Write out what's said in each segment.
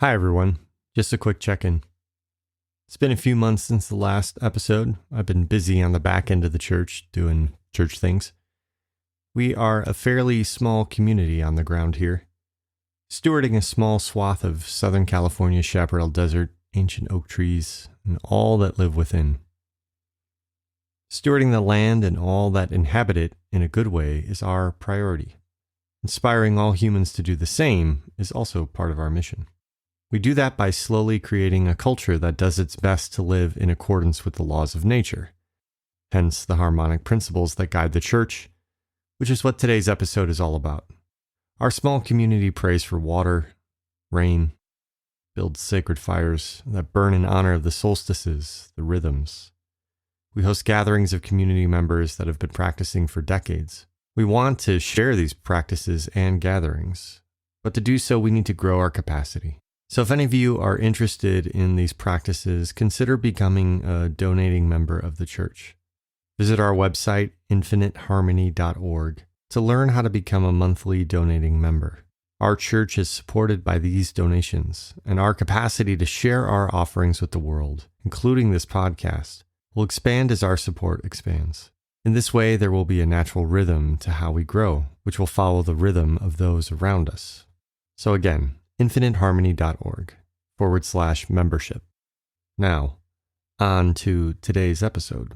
Hi, everyone. Just a quick check-in. It's been a few months since the last episode. I've been busy on the back end of the church doing church things. We are a fairly small community on the ground here, stewarding a small swath of Southern California's chaparral desert, ancient oak trees, and all that live within. Stewarding the land and all that inhabit it in a good way is our priority. Inspiring all humans to do the same is also part of our mission. We do that by slowly creating a culture that does its best to live in accordance with the laws of nature, hence the harmonic principles that guide the church, which is what today's episode is all about. Our small community prays for water, rain, builds sacred fires that burn in honor of the solstices, the rhythms. We host gatherings of community members that have been practicing for decades. We want to share these practices and gatherings, but to do so we need to grow our capacity. So if any of you are interested in these practices, consider becoming a donating member of the church. Visit our website, infiniteharmony.org, to learn how to become a monthly donating member. Our church is supported by these donations, and our capacity to share our offerings with the world, including this podcast, will expand as our support expands. In this way, there will be a natural rhythm to how we grow, which will follow the rhythm of those around us. So again, infiniteharmony.org/membership. Now, on to today's episode.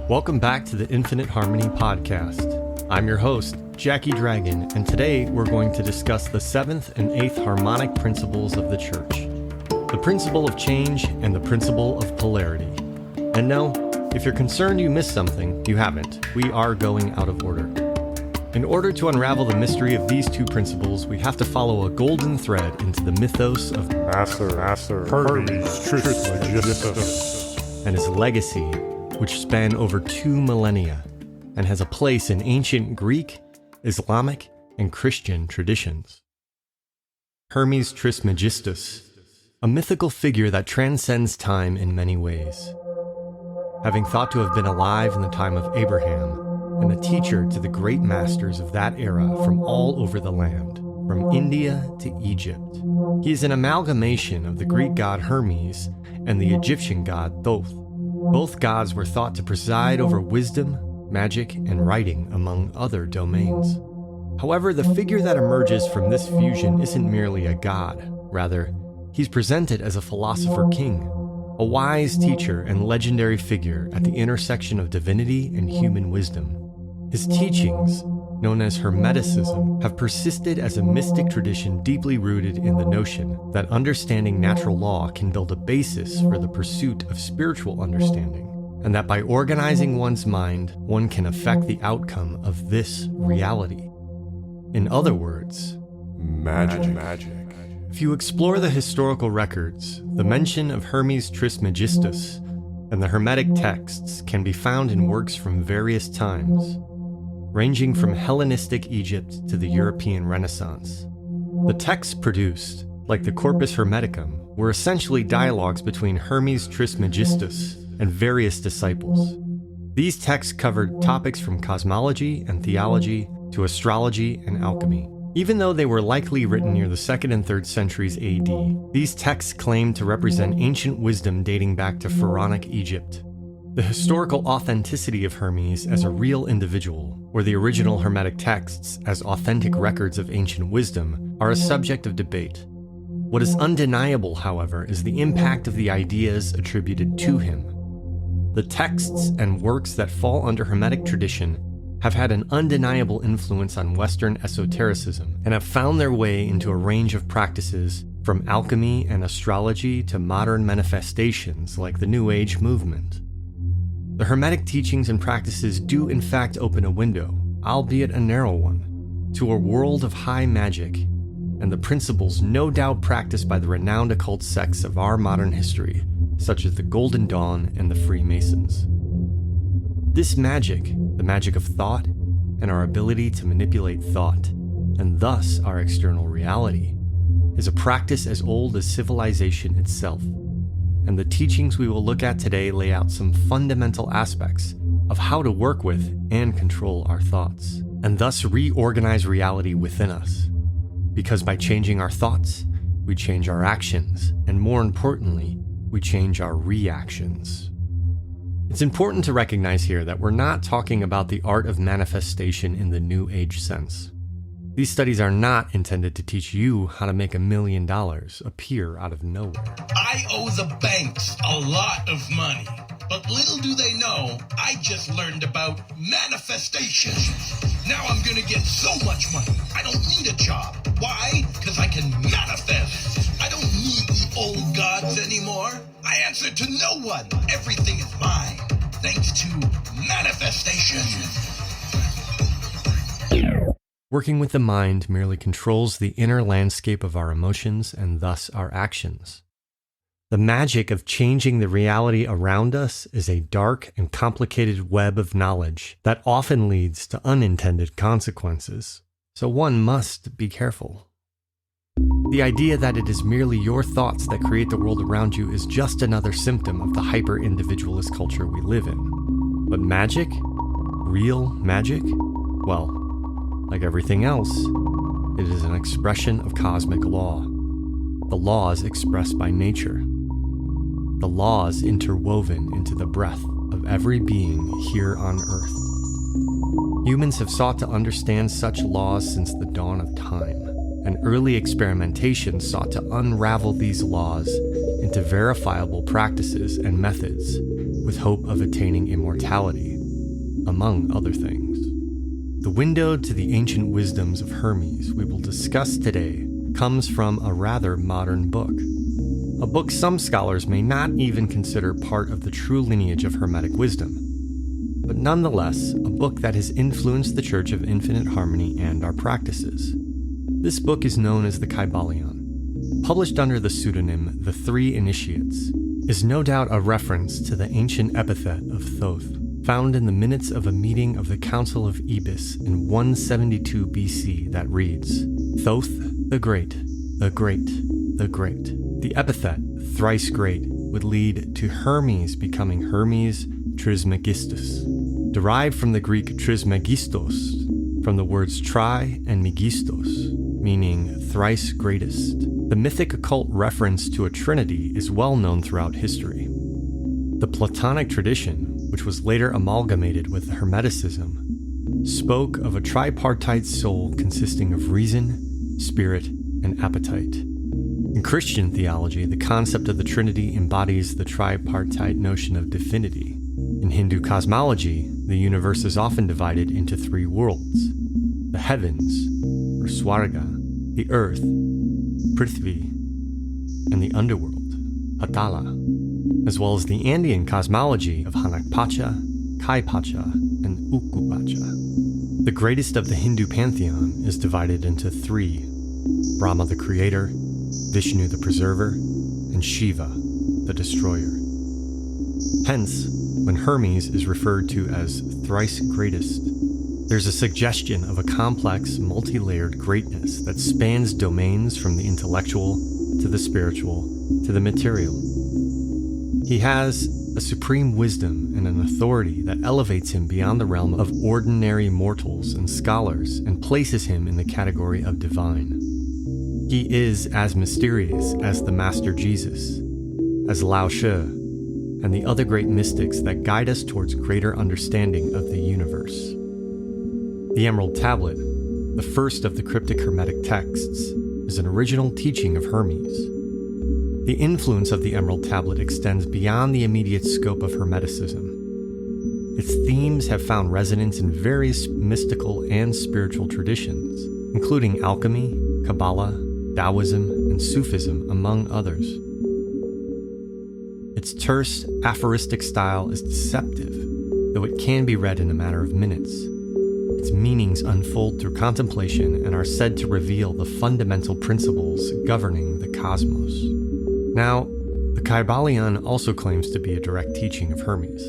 Welcome back to the Infinite Harmony podcast. I'm your host, Jackie Dragon, and today we're going to discuss the 7th and 8th harmonic principles of the church. The principle of change and the principle of polarity. And no, if you're concerned you missed something, you haven't. We are going out of order. In order to unravel the mystery of these two principles, we have to follow a golden thread into the mythos of Hermes Trismegistus and his legacy, which span over 2 millennia and has a place in ancient Greek, Islamic, and Christian traditions. Hermes Trismegistus, a mythical figure that transcends time in many ways. Having thought to have been alive in the time of Abraham, and a teacher to the great masters of that era from all over the land, from India to Egypt. He is an amalgamation of the Greek god Hermes and the Egyptian god Thoth. Both gods were thought to preside over wisdom, magic, and writing, among other domains. However, the figure that emerges from this fusion isn't merely a god. Rather, he's presented as a philosopher king, a wise teacher and legendary figure at the intersection of divinity and human wisdom. His teachings, known as Hermeticism, have persisted as a mystic tradition deeply rooted in the notion that understanding natural law can build a basis for the pursuit of spiritual understanding, and that by organizing one's mind, one can affect the outcome of this reality. In other words, magic. If you explore the historical records, the mention of Hermes Trismegistus and the Hermetic texts can be found in works from various times, ranging from Hellenistic Egypt to the European Renaissance. The texts produced, like the Corpus Hermeticum, were essentially dialogues between Hermes Trismegistus and various disciples. These texts covered topics from cosmology and theology to astrology and alchemy. Even though they were likely written near the 2nd and 3rd centuries AD, these texts claimed to represent ancient wisdom dating back to Pharaonic Egypt. The historical authenticity of Hermes as a real individual, or the original Hermetic texts as authentic records of ancient wisdom, are a subject of debate. What is undeniable, however, is the impact of the ideas attributed to him. The texts and works that fall under Hermetic tradition have had an undeniable influence on Western esotericism and have found their way into a range of practices from alchemy and astrology to modern manifestations like the New Age movement. The Hermetic teachings and practices do in fact open a window, albeit a narrow one, to a world of high magic and the principles no doubt practiced by the renowned occult sects of our modern history, such as the Golden Dawn and the Freemasons. This magic, the magic of thought, and our ability to manipulate thought, and thus our external reality, is a practice as old as civilization itself, and the teachings we will look at today lay out some fundamental aspects of how to work with and control our thoughts, and thus reorganize reality within us. Because by changing our thoughts, we change our actions, and more importantly, we change our reactions. It's important to recognize here that we're not talking about the art of manifestation in the New Age sense. These studies are not intended to teach you how to make $1 million appear out of nowhere. I owe the banks a lot of money, but little do they know, I just learned about manifestation. Now I'm gonna get so much money, I don't need a job. Why? Because I can manifest. I don't need the old gods anymore. I answer to no one. Everything is mine, thanks to manifestation. Working with the mind merely controls the inner landscape of our emotions and thus our actions. The magic of changing the reality around us is a dark and complicated web of knowledge that often leads to unintended consequences, so one must be careful. The idea that it is merely your thoughts that create the world around you is just another symptom of the hyper-individualist culture we live in. But magic? Real magic? Well, like everything else, it is an expression of cosmic law. The laws expressed by nature. The laws interwoven into the breath of every being here on Earth. Humans have sought to understand such laws since the dawn of time, and early experimentation sought to unravel these laws into verifiable practices and methods with hope of attaining immortality, among other things. The window to the ancient wisdoms of Hermes we will discuss today comes from a rather modern book. A book some scholars may not even consider part of the true lineage of Hermetic wisdom, but nonetheless a book that has influenced the Church of Infinite Harmony and our practices. This book is known as the Kybalion. Published under the pseudonym The Three Initiates, is no doubt a reference to the ancient epithet of Thoth, found in the minutes of a meeting of the Council of Ebus in 172 BC that reads, Thoth the Great, the Great, the Great. The epithet, thrice great, would lead to Hermes becoming Hermes Trismegistus, derived from the Greek Trismegistos, from the words tri and megistos, meaning thrice greatest. The mythic occult reference to a trinity is well known throughout history. The Platonic tradition, which was later amalgamated with Hermeticism, spoke of a tripartite soul consisting of reason, spirit, and appetite. In Christian theology, the concept of the Trinity embodies the tripartite notion of divinity. In Hindu cosmology, the universe is often divided into three worlds: the heavens, or Swarga, the earth, Prithvi, and the underworld, Patala, as well as the Andean cosmology of Hanakpacha, Kaipacha, and Ukupacha. The greatest of the Hindu pantheon is divided into three: Brahma the creator, Vishnu the preserver, and Shiva the destroyer. Hence, when Hermes is referred to as thrice greatest, there's a suggestion of a complex, multi-layered greatness that spans domains from the intellectual to the spiritual to the material. He has a supreme wisdom and an authority that elevates him beyond the realm of ordinary mortals and scholars and places him in the category of divine. He is as mysterious as the Master Jesus, as Lao She, and the other great mystics that guide us towards greater understanding of the universe. The Emerald Tablet, the first of the cryptic Hermetic texts, is an original teaching of Hermes. The influence of the Emerald Tablet extends beyond the immediate scope of Hermeticism. Its themes have found resonance in various mystical and spiritual traditions, including alchemy, Kabbalah, Taoism, and Sufism, among others. Its terse, aphoristic style is deceptive, though it can be read in a matter of minutes. Its meanings unfold through contemplation and are said to reveal the fundamental principles governing the cosmos. Now, the Kybalion also claims to be a direct teaching of Hermes.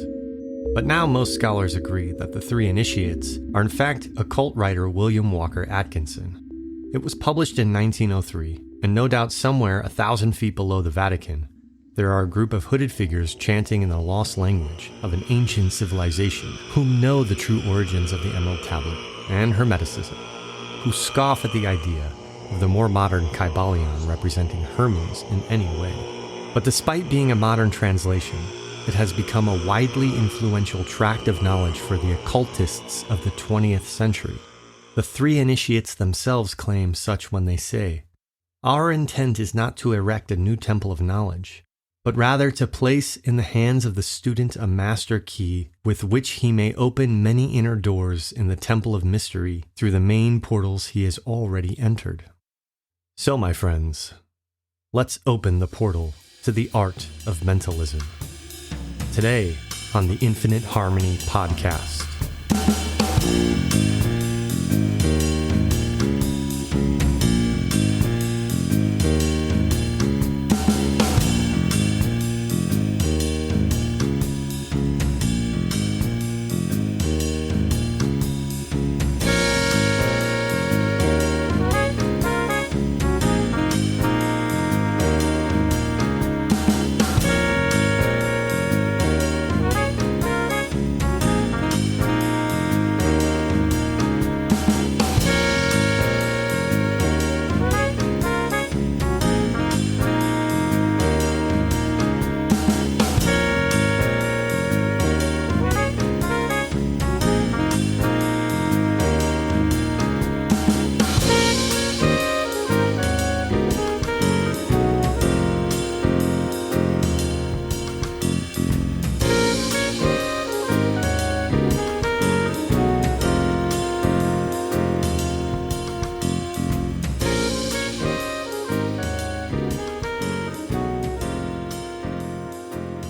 But now most scholars agree that the Three Initiates are in fact occult writer William Walker Atkinson. It was published in 1903, and no doubt somewhere 1,000 feet below the Vatican, there are a group of hooded figures chanting in the lost language of an ancient civilization who know the true origins of the Emerald Tablet and Hermeticism, who scoff at the idea of the more modern Kybalion representing Hermes in any way. But despite being a modern translation, it has become a widely influential tract of knowledge for the occultists of the 20th century. The three initiates themselves claim such when they say, "Our intent is not to erect a new temple of knowledge, but rather to place in the hands of the student a master key with which he may open many inner doors in the temple of mystery through the main portals he has already entered." So, my friends, let's open the portal to the art of mentalism. Today on the Infinite Harmony podcast.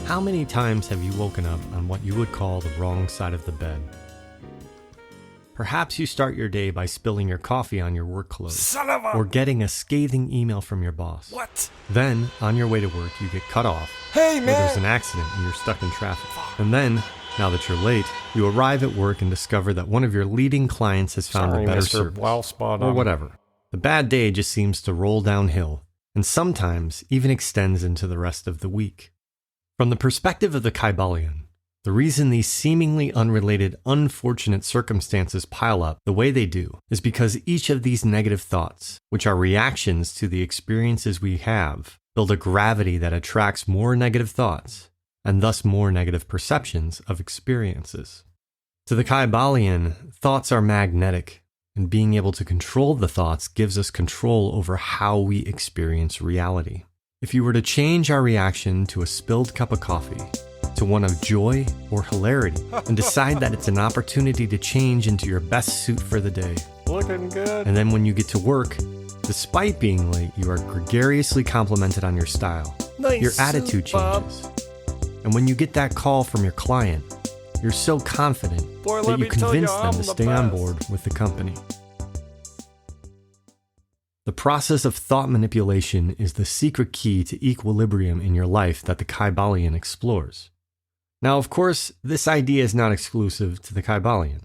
How many times have you woken up on what you would call the wrong side of the bed? Perhaps you start your day by spilling your coffee on your work clothes, or getting a scathing email from your boss. What? Then, on your way to work, you get cut off, Hey, or man! there's an accident and you're stuck in traffic. And then, now that you're late, you arrive at work and discover that one of your leading clients has found Sorry, a better Mr. service, Well spot or on. whatever. The bad day just seems to roll downhill, and sometimes even extends into the rest of the week. From the perspective of the Kybalion, the reason these seemingly unrelated, unfortunate circumstances pile up the way they do is because each of these negative thoughts, which are reactions to the experiences we have, build a gravity that attracts more negative thoughts, and thus more negative perceptions of experiences. To the Kybalion, thoughts are magnetic, and being able to control the thoughts gives us control over how we experience reality. If you were to change our reaction to a spilled cup of coffee to one of joy or hilarity, and decide that it's an opportunity to change into your best suit for the day, Looking good. and then when you get to work, despite being late, you are gregariously complimented on your style, Nice your attitude suit, Bob. changes. And when you get that call from your client, you're so confident Boy, that let you me tell convince you, them I'm to the stay on best. board with the company. The process of thought manipulation is the secret key to equilibrium in your life that the Kybalion explores. Now, of course, this idea is not exclusive to the Kybalion,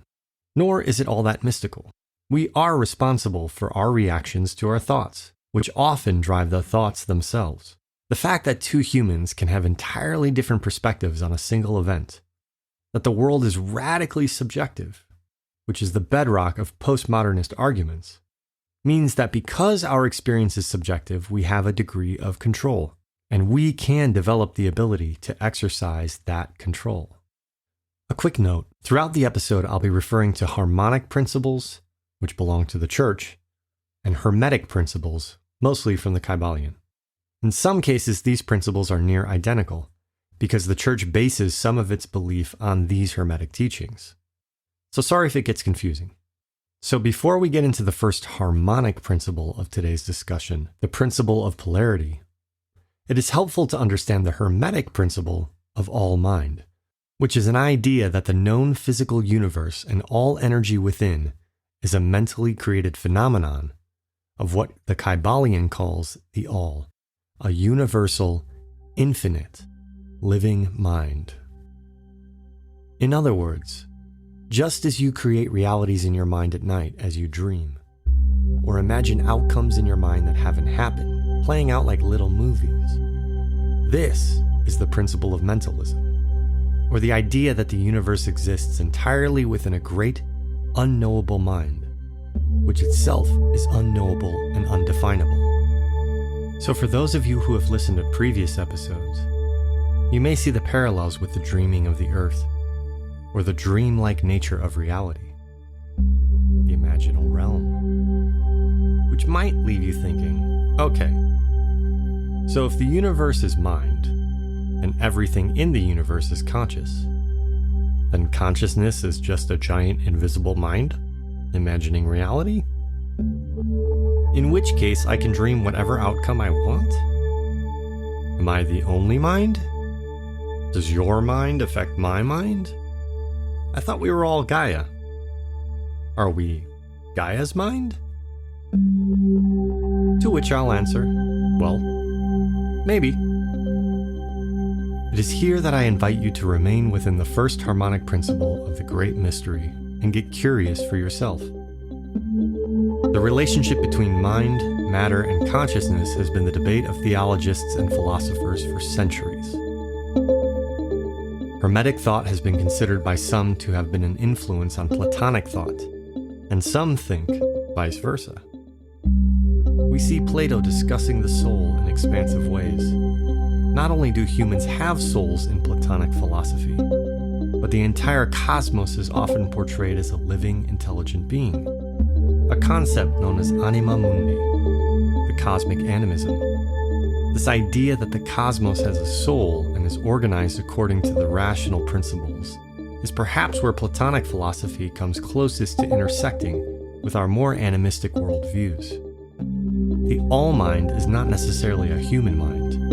nor is it all that mystical. We are responsible for our reactions to our thoughts, which often drive the thoughts themselves. The fact that two humans can have entirely different perspectives on a single event, that the world is radically subjective, which is the bedrock of postmodernist arguments, means that because our experience is subjective, we have a degree of control, and we can develop the ability to exercise that control. A quick note, throughout the episode, I'll be referring to harmonic principles, which belong to the church, and hermetic principles, mostly from the Kybalion. In some cases, these principles are near identical, because the church bases some of its belief on these hermetic teachings. So sorry if it gets confusing. So before we get into the first harmonic principle of today's discussion, the principle of polarity, it is helpful to understand the hermetic principle of all mind, which is an idea that the known physical universe and all energy within is a mentally created phenomenon of what the Kybalion calls the all, a universal, infinite, living mind. In other words, just as you create realities in your mind at night as you dream, or imagine outcomes in your mind that haven't happened, playing out like little movies, This is the principle of mentalism, or the idea that the universe exists entirely within a great, unknowable mind, which itself is unknowable and undefinable. So for those of you who have listened to previous episodes, you may see the parallels with the dreaming of the earth, or the dreamlike nature of reality, the imaginal realm, which might leave you thinking, okay, so if the universe is mind, and everything in the universe is conscious, then consciousness is just a giant invisible mind, imagining reality? In which case I can dream whatever outcome I want? Am I the only mind? Does your mind affect my mind? I thought we were all Gaia. Are we Gaia's mind? To which I'll answer, well, maybe. It is here that I invite you to remain within the first harmonic principle of the great mystery and get curious for yourself. The relationship between mind, matter, and consciousness has been the debate of theologists and philosophers for centuries. Hermetic thought has been considered by some to have been an influence on Platonic thought, and some think vice versa. We see Plato discussing the soul in expansive ways. Not only do humans have souls in Platonic philosophy, but the entire cosmos is often portrayed as a living, intelligent being, a concept known as anima mundi, the cosmic animism. This idea that the cosmos has a soul and is organized according to the rational principles is perhaps where Platonic philosophy comes closest to intersecting with our more animistic worldviews. The all-mind is not necessarily a human mind,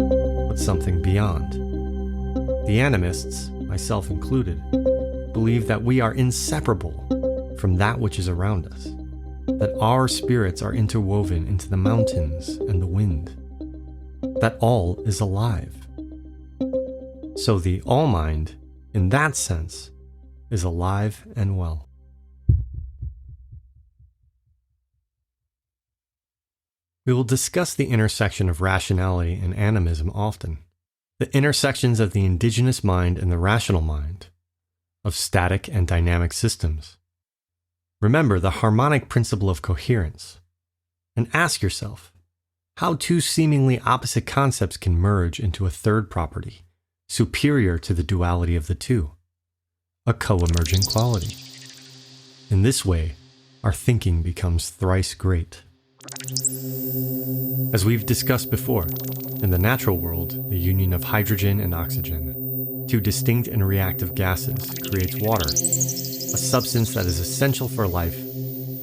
but something beyond. The animists, myself included, believe that we are inseparable from that which is around us, that our spirits are interwoven into the mountains and the wind, that all is alive. So the all-mind, in that sense, is alive and well. We will discuss the intersection of rationality and animism often, the intersections of the indigenous mind and the rational mind, of static and dynamic systems. Remember the harmonic principle of coherence, and ask yourself how two seemingly opposite concepts can merge into a third property, superior to the duality of the two, a co-emergent quality. In this way, our thinking becomes thrice great. As we've discussed before, in the natural world, the union of hydrogen and oxygen, two distinct and reactive gases, creates water, a substance that is essential for life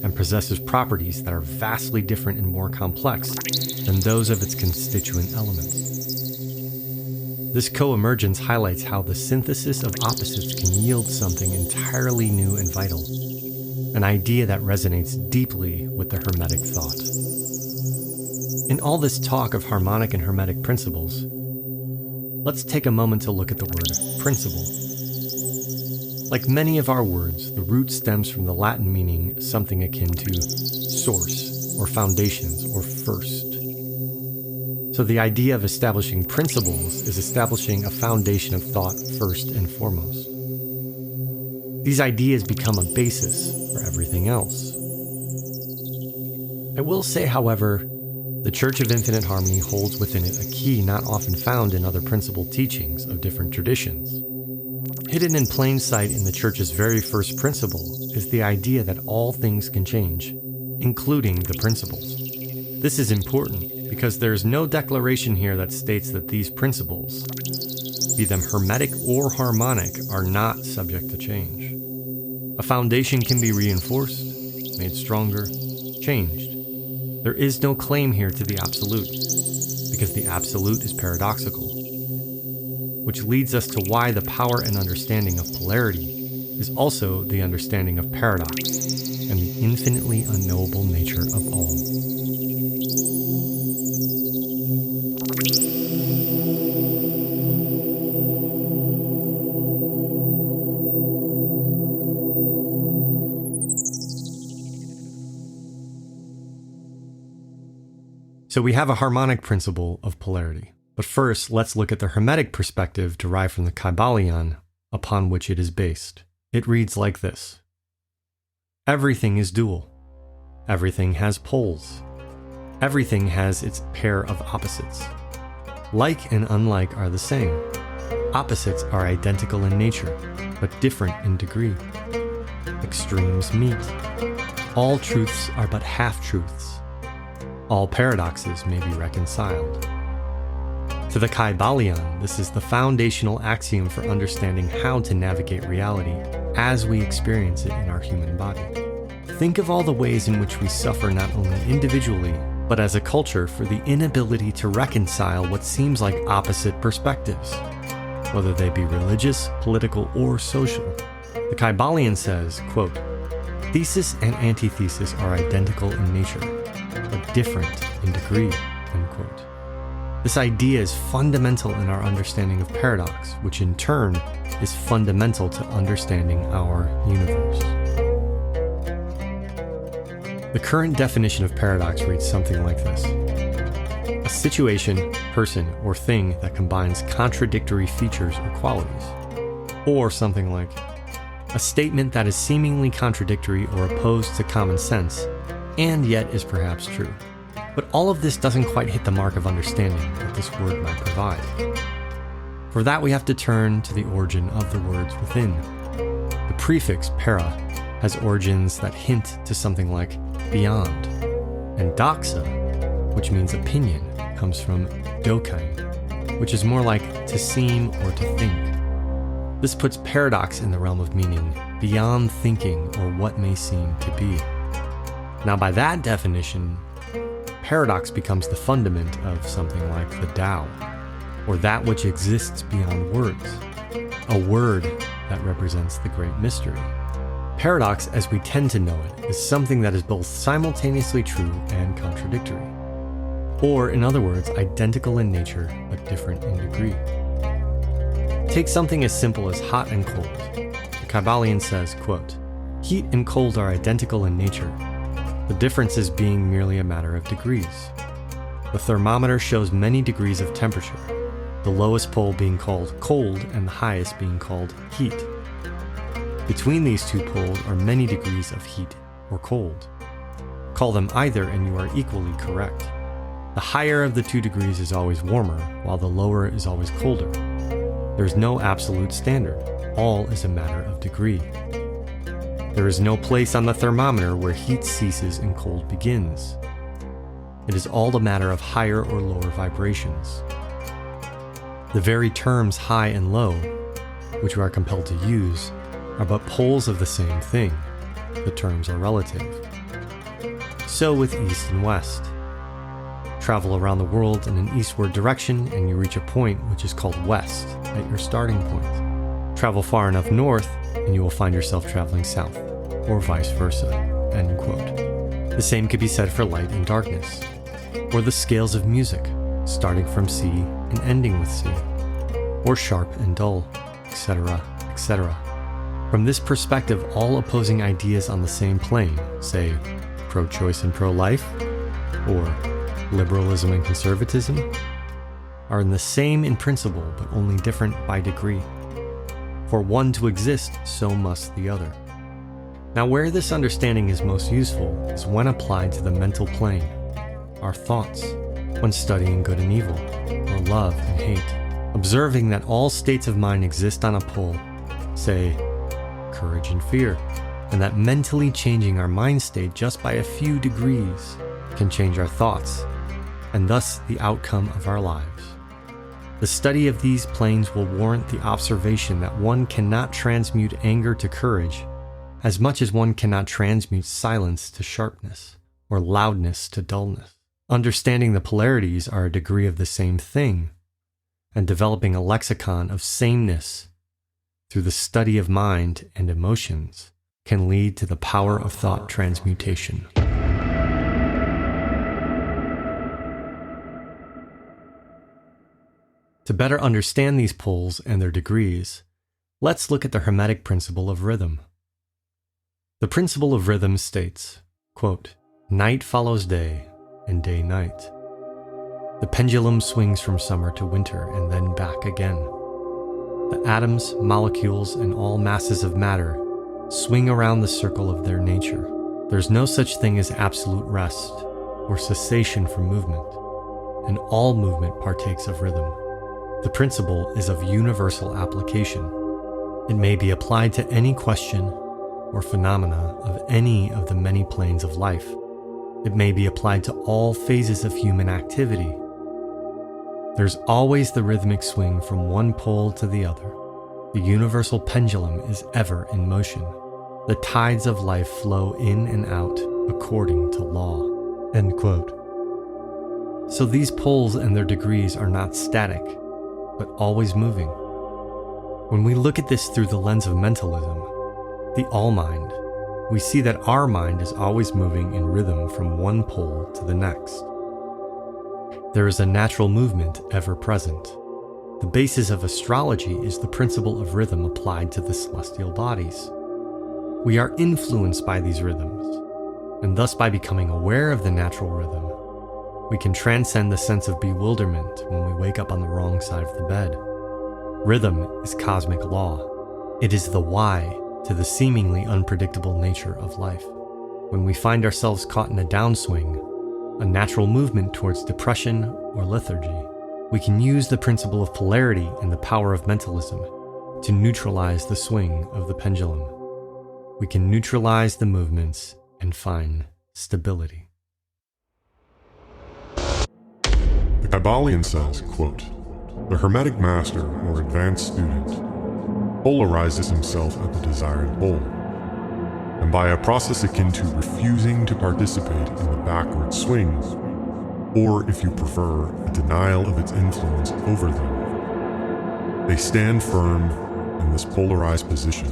and possesses properties that are vastly different and more complex than those of its constituent elements. This co-emergence highlights how the synthesis of opposites can yield something entirely new and vital, an idea that resonates deeply with the Hermetic thought. In all this talk of harmonic and Hermetic principles, let's take a moment to look at the word principle. Like many of our words, the root stems from the Latin meaning something akin to source, or foundations, or first. So the idea of establishing principles is establishing a foundation of thought first and foremost. These ideas become a basis for everything else. I will say, however, the Church of Infinite Harmony holds within it a key not often found in other principle teachings of different traditions. Hidden in plain sight in the Church's very first principle is the idea that all things can change, including the principles. This is important because there is no declaration here that states that these principles, be them Hermetic or Harmonic, are not subject to change. A foundation can be reinforced, made stronger, changed. There is no claim here to the absolute, because the absolute is paradoxical, which leads us to why the power and understanding of polarity is also the understanding of paradox and the infinitely unknowable nature of all. So we have a harmonic principle of polarity. But first, let's look at the Hermetic perspective derived from the Kybalion, upon which it is based. It reads like this. Everything is dual. Everything has poles. Everything has its pair of opposites. Like and unlike are the same. Opposites are identical in nature, but different in degree. Extremes meet. All truths are but half-truths. All paradoxes may be reconciled. To the Kybalion, this is the foundational axiom for understanding how to navigate reality as we experience it in our human body. Think of all the ways in which we suffer not only individually, but as a culture for the inability to reconcile what seems like opposite perspectives, whether they be religious, political, or social. The Kybalion says, quote, thesis and antithesis are identical in nature, but different in degree, end quote. This idea is fundamental in our understanding of paradox, which in turn is fundamental to understanding our universe. The current definition of paradox reads something like this. A situation, person, or thing that combines contradictory features or qualities. Or something like, a statement that is seemingly contradictory or opposed to common sense, and yet is perhaps true. But all of this doesn't quite hit the mark of understanding that this word might provide. For that we have to turn to the origin of the words within. The prefix para has origins that hint to something like beyond, and doxa, which means opinion, comes from dokain, which is more like to seem or to think. This puts paradox in the realm of meaning beyond thinking or what may seem to be. Now by that definition, paradox becomes the fundament of something like the Tao, or that which exists beyond words, a word that represents the great mystery. Paradox, as we tend to know it, is something that is both simultaneously true and contradictory, or in other words, identical in nature but different in degree. Take something as simple as hot and cold. The Kybalion says, quote, heat and cold are identical in nature, the differences being merely a matter of degrees. The thermometer shows many degrees of temperature, the lowest pole being called cold and the highest being called heat. Between these two poles are many degrees of heat or cold. Call them either and you are equally correct. The higher of the 2 degrees is always warmer, while the lower is always colder. There is no absolute standard. All is a matter of degree. There is no place on the thermometer where heat ceases and cold begins. It is all a matter of higher or lower vibrations. The very terms high and low, which we are compelled to use, are but poles of the same thing. The terms are relative. So with east and west. Travel around the world in an eastward direction and you reach a point which is called west at your starting point. Travel far enough north and you will find yourself traveling south, or vice versa, end quote. The same could be said for light and darkness, or the scales of music, starting from C and ending with C, or sharp and dull, etc., etc. From this perspective, all opposing ideas on the same plane, say pro-choice and pro-life, or liberalism and conservatism, are in the same in principle but only different by degree. For one to exist, so must the other. Now where this understanding is most useful is when applied to the mental plane, our thoughts, when studying good and evil, or love and hate, observing that all states of mind exist on a pole, say, courage and fear, and that mentally changing our mind state just by a few degrees can change our thoughts, and thus the outcome of our lives. The study of these planes will warrant the observation that one cannot transmute anger to courage as much as one cannot transmute silence to sharpness or loudness to dullness. Understanding the polarities are a degree of the same thing, and developing a lexicon of sameness through the study of mind and emotions can lead to the power of thought transmutation. To better understand these poles and their degrees, let's look at the Hermetic principle of rhythm. The principle of rhythm states, quote, night follows day and day night. The pendulum swings from summer to winter and then back again. The atoms, molecules, and all masses of matter swing around the circle of their nature. There's no such thing as absolute rest or cessation from movement, and all movement partakes of rhythm. The principle is of universal application. It may be applied to any question or phenomena of any of the many planes of life. It may be applied to all phases of human activity. There's always the rhythmic swing from one pole to the other. The universal pendulum is ever in motion. The tides of life flow in and out according to law." End quote. So these poles and their degrees are not static, but always moving. When we look at this through the lens of mentalism, the all-mind, we see that our mind is always moving in rhythm from one pole to the next. There is a natural movement ever present. The basis of astrology is the principle of rhythm applied to the celestial bodies. We are influenced by these rhythms, and thus by becoming aware of the natural rhythm, we can transcend the sense of bewilderment when we wake up on the wrong side of the bed. Rhythm is cosmic law. It is the why to the seemingly unpredictable nature of life. When we find ourselves caught in a downswing, a natural movement towards depression or lethargy, we can use the principle of polarity and the power of mentalism to neutralize the swing of the pendulum. We can neutralize the movements and find stability. The Kybalion says, quote, "The Hermetic master or advanced student polarizes himself at the desired pole, and by a process akin to refusing to participate in the backward swing, or if you prefer, a denial of its influence over them, they stand firm in this polarized position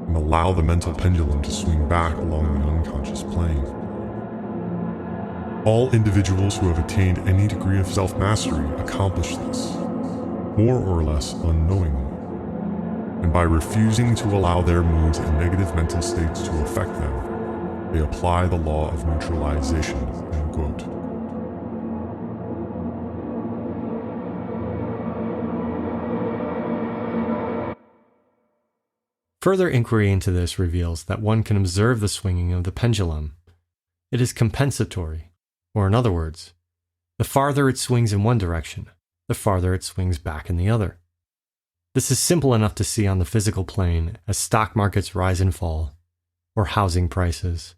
and allow the mental pendulum to swing back along the unconscious plane. All individuals who have attained any degree of self-mastery accomplish this, more or less unknowingly, and by refusing to allow their moods and negative mental states to affect them, they apply the law of neutralization." End quote. Further inquiry into this reveals that one can observe the swinging of the pendulum. It is compensatory, or in other words, the farther it swings in one direction, the farther it swings back in the other. This is simple enough to see on the physical plane as stock markets rise and fall, or housing prices,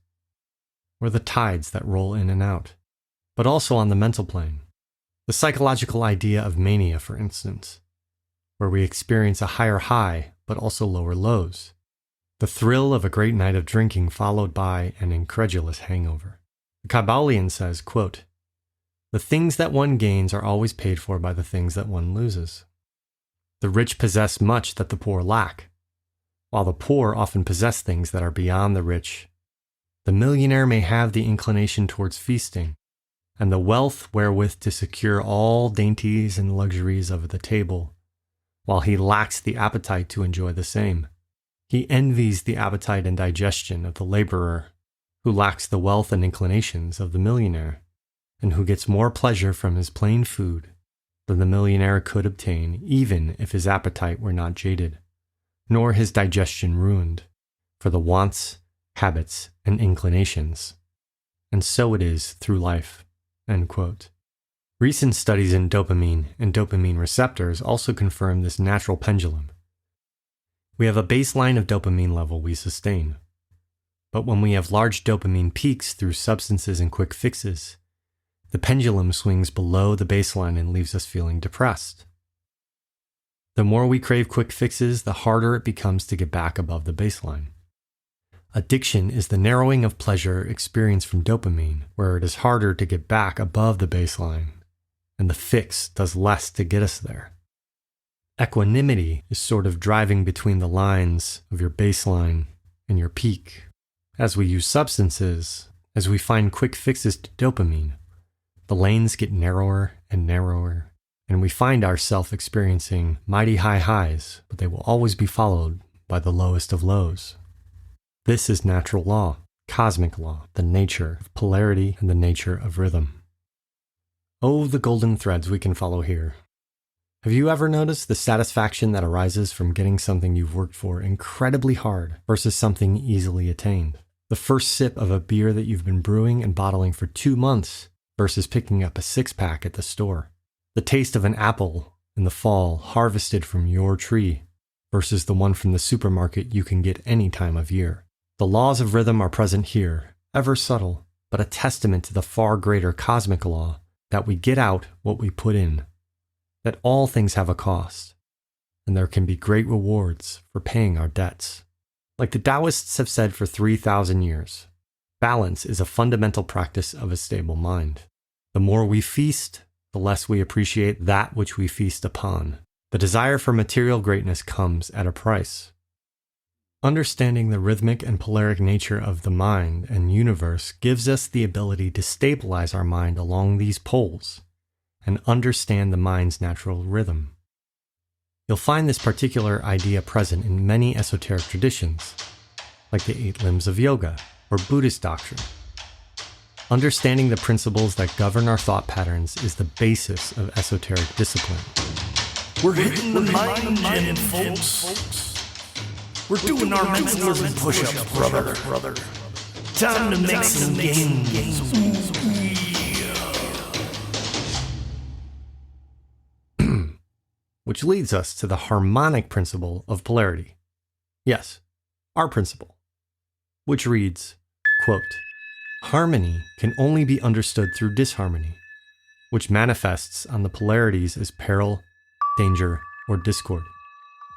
or the tides that roll in and out, but also on the mental plane. The psychological idea of mania, for instance, where we experience a higher high but also lower lows. The thrill of a great night of drinking followed by an incredulous hangover. The Kybalion says, quote, "The things that one gains are always paid for by the things that one loses. The rich possess much that the poor lack, while the poor often possess things that are beyond the rich. The millionaire may have the inclination towards feasting, and the wealth wherewith to secure all dainties and luxuries of the table, while he lacks the appetite to enjoy the same. He envies the appetite and digestion of the laborer, who lacks the wealth and inclinations of the millionaire, and who gets more pleasure from his plain food than the millionaire could obtain, even if his appetite were not jaded, nor his digestion ruined, for the wants, habits, and inclinations. And so it is through life." End quote. Recent studies in dopamine and dopamine receptors also confirm this natural pendulum. We have a baseline of dopamine level we sustain. But when we have large dopamine peaks through substances and quick fixes, the pendulum swings below the baseline and leaves us feeling depressed. The more we crave quick fixes, the harder it becomes to get back above the baseline. Addiction is the narrowing of pleasure experienced from dopamine, where it is harder to get back above the baseline, and the fix does less to get us there. Equanimity is sort of driving between the lines of your baseline and your peak. As we use substances, as we find quick fixes to dopamine, the lanes get narrower and narrower, and we find ourselves experiencing mighty high highs, but they will always be followed by the lowest of lows. This is natural law, cosmic law, the nature of polarity and the nature of rhythm. Oh, the golden threads we can follow here. Have you ever noticed the satisfaction that arises from getting something you've worked for incredibly hard versus something easily attained? The first sip of a beer that you've been brewing and bottling for 2 months versus picking up a 6-pack at the store. The taste of an apple in the fall harvested from your tree versus the one from the supermarket you can get any time of year. The laws of rhythm are present here, ever subtle, but a testament to the far greater cosmic law that we get out what we put in, that all things have a cost, and there can be great rewards for paying our debts. Like the Taoists have said for 3,000 years, balance is a fundamental practice of a stable mind. The more we feast, the less we appreciate that which we feast upon. The desire for material greatness comes at a price. Understanding the rhythmic and polaric nature of the mind and universe gives us the ability to stabilize our mind along these poles and understand the mind's natural rhythm. You'll find this particular idea present in many esoteric traditions, like the 8 limbs of yoga or Buddhist doctrine. Understanding the principles that govern our thought patterns is the basis of esoteric discipline. We're hitting the mind gym, folks. We're doing our mentalism push-ups, brother. Time to make some gains. Which leads us to the harmonic principle of polarity. Yes, our principle, which reads, quote, harmony can only be understood through disharmony, which manifests on the polarities as peril, danger, or discord.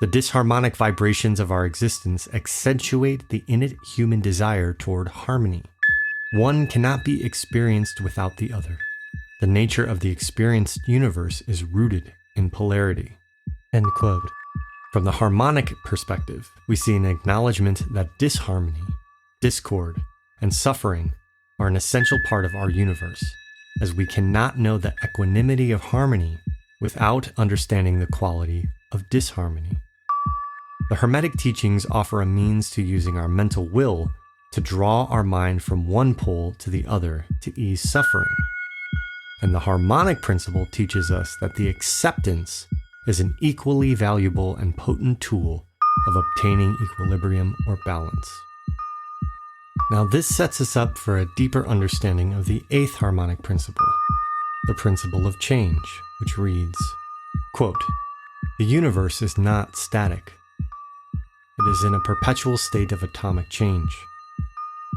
The disharmonic vibrations of our existence accentuate the innate human desire toward harmony. One cannot be experienced without the other. The nature of the experienced universe is rooted in polarity. End quote. From the harmonic perspective, we see an acknowledgement that disharmony, discord, and suffering are an essential part of our universe, as we cannot know the equanimity of harmony without understanding the quality of disharmony. The Hermetic teachings offer a means to using our mental will to draw our mind from one pole to the other to ease suffering. And the harmonic principle teaches us that the acceptance is an equally valuable and potent tool of obtaining equilibrium or balance. Now this sets us up for a deeper understanding of the 8th harmonic principle, the principle of change, which reads, quote, the universe is not static. It is in a perpetual state of atomic change,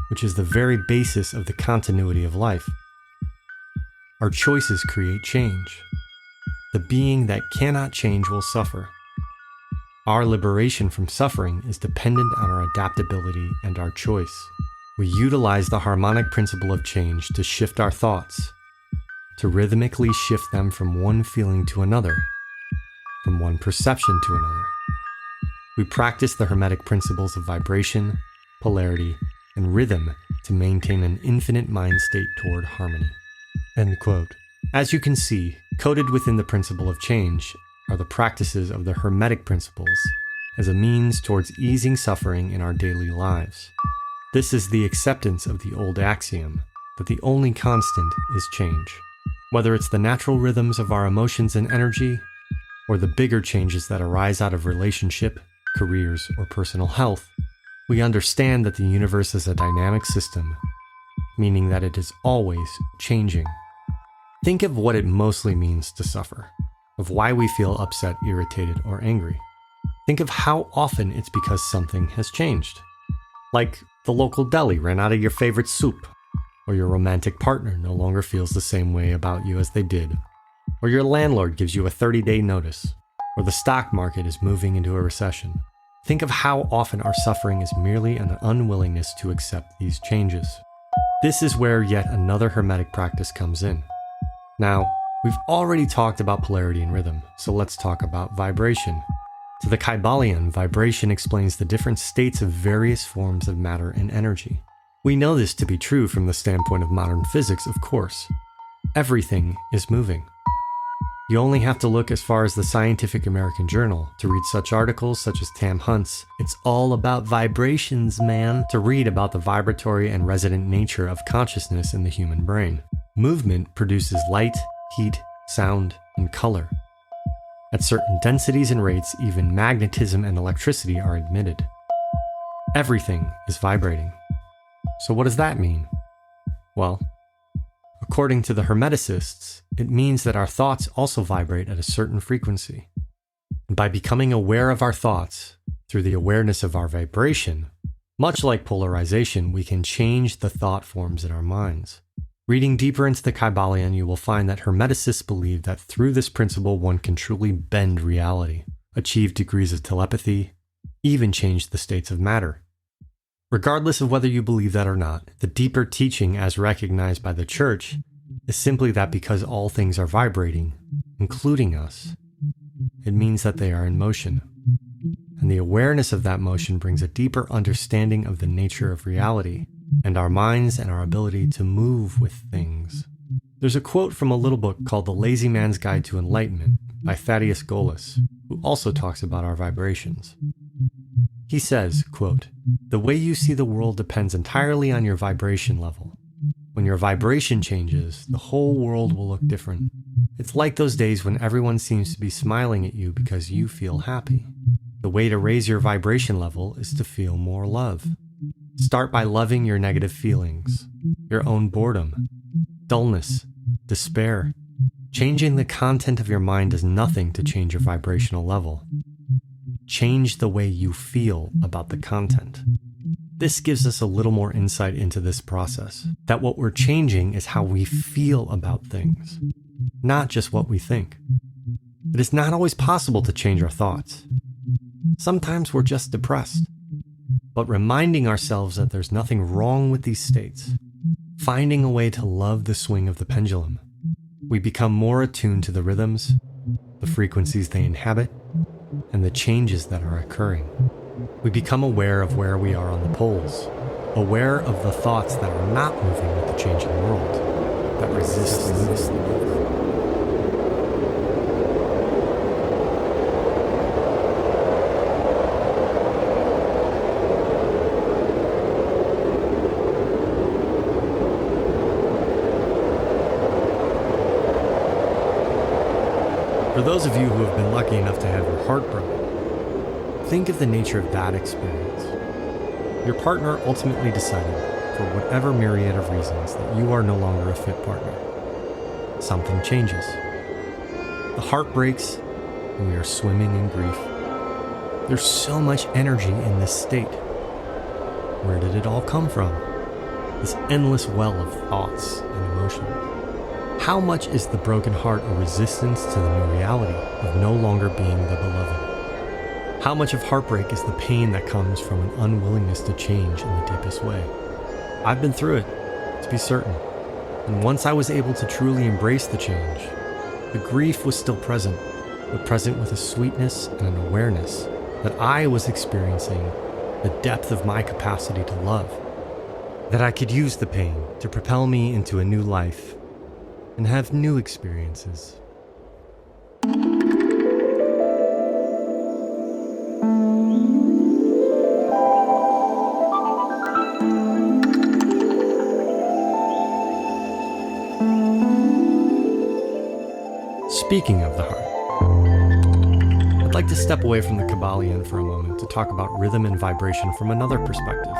which is the very basis of the continuity of life. Our choices create change. The being that cannot change will suffer. Our liberation from suffering is dependent on our adaptability and our choice. We utilize the harmonic principle of change to shift our thoughts, to rhythmically shift them from one feeling to another, from one perception to another. We practice the Hermetic principles of vibration, polarity, and rhythm to maintain an infinite mind state toward harmony. End quote. As you can see, coded within the principle of change are the practices of the Hermetic principles as a means towards easing suffering in our daily lives. This is the acceptance of the old axiom that the only constant is change. Whether it's the natural rhythms of our emotions and energy, or the bigger changes that arise out of relationship, careers, or personal health, we understand that the universe is a dynamic system, meaning that it is always changing. Think of what it mostly means to suffer, of why we feel upset, irritated, or angry. Think of how often it's because something has changed. Like the local deli ran out of your favorite soup, or your romantic partner no longer feels the same way about you as they did, or your landlord gives you a 30-day notice, or the stock market is moving into a recession. Think of how often our suffering is merely an unwillingness to accept these changes. This is where yet another Hermetic practice comes in. Now, we've already talked about polarity and rhythm, so let's talk about vibration. To the Kybalion, vibration explains the different states of various forms of matter and energy. We know this to be true from the standpoint of modern physics, of course. Everything is moving. You only have to look as far as the Scientific American Journal to read such articles such as Tam Hunt's "It's All About Vibrations, Man," to read about the vibratory and resonant nature of consciousness in the human brain. Movement produces light, heat, sound, and color. At certain densities and rates, even magnetism and electricity are emitted. Everything is vibrating. So what does that mean? Well, according to the Hermeticists, it means that our thoughts also vibrate at a certain frequency. And by becoming aware of our thoughts, through the awareness of our vibration, much like polarization, we can change the thought forms in our minds. Reading deeper into the Kybalion, you will find that Hermeticists believe that through this principle one can truly bend reality, achieve degrees of telepathy, even change the states of matter. Regardless of whether you believe that or not, the deeper teaching as recognized by the Church is simply that because all things are vibrating, including us, it means that they are in motion. And the awareness of that motion brings a deeper understanding of the nature of reality, and our minds and our ability to move with things. There's a quote from a little book called The Lazy Man's Guide to Enlightenment by Thaddeus Golas, who also talks about our vibrations. He says, quote, "The way you see the world depends entirely on your vibration level. When your vibration changes, the whole world will look different. It's like those days when everyone seems to be smiling at you because you feel happy. The way to raise your vibration level is to feel more love. Start by loving your negative feelings, your own boredom, dullness, despair. Changing the content of your mind does nothing to change your vibrational level. Change the way you feel about the content." This gives us a little more insight into this process, that what we're changing is how we feel about things, not just what we think. It is not always possible to change our thoughts. Sometimes we're just depressed. But reminding ourselves that there's nothing wrong with these states, finding a way to love the swing of the pendulum, we become more attuned to the rhythms, the frequencies they inhabit, and the changes that are occurring. We become aware of where we are on the poles, aware of the thoughts that are not moving with the changing world, that resist the movement. For those of you who have been lucky enough to have your heart broken, think of the nature of that experience. Your partner ultimately decided, for whatever myriad of reasons, that you are no longer a fit partner. Something changes. The heart breaks, and we are swimming in grief. There's so much energy in this state. Where did it all come from? This endless well of thoughts and emotions. How much is the broken heart a resistance to the new reality of no longer being the beloved? How much of heartbreak is the pain that comes from an unwillingness to change in the deepest way? I've been through it, to be certain, and once I was able to truly embrace the change, the grief was still present, but present with a sweetness and an awareness that I was experiencing the depth of my capacity to love, that I could use the pain to propel me into a new life and have new experiences. Speaking of the heart, I'd like to step away from the Kybalion for a moment to talk about rhythm and vibration from another perspective.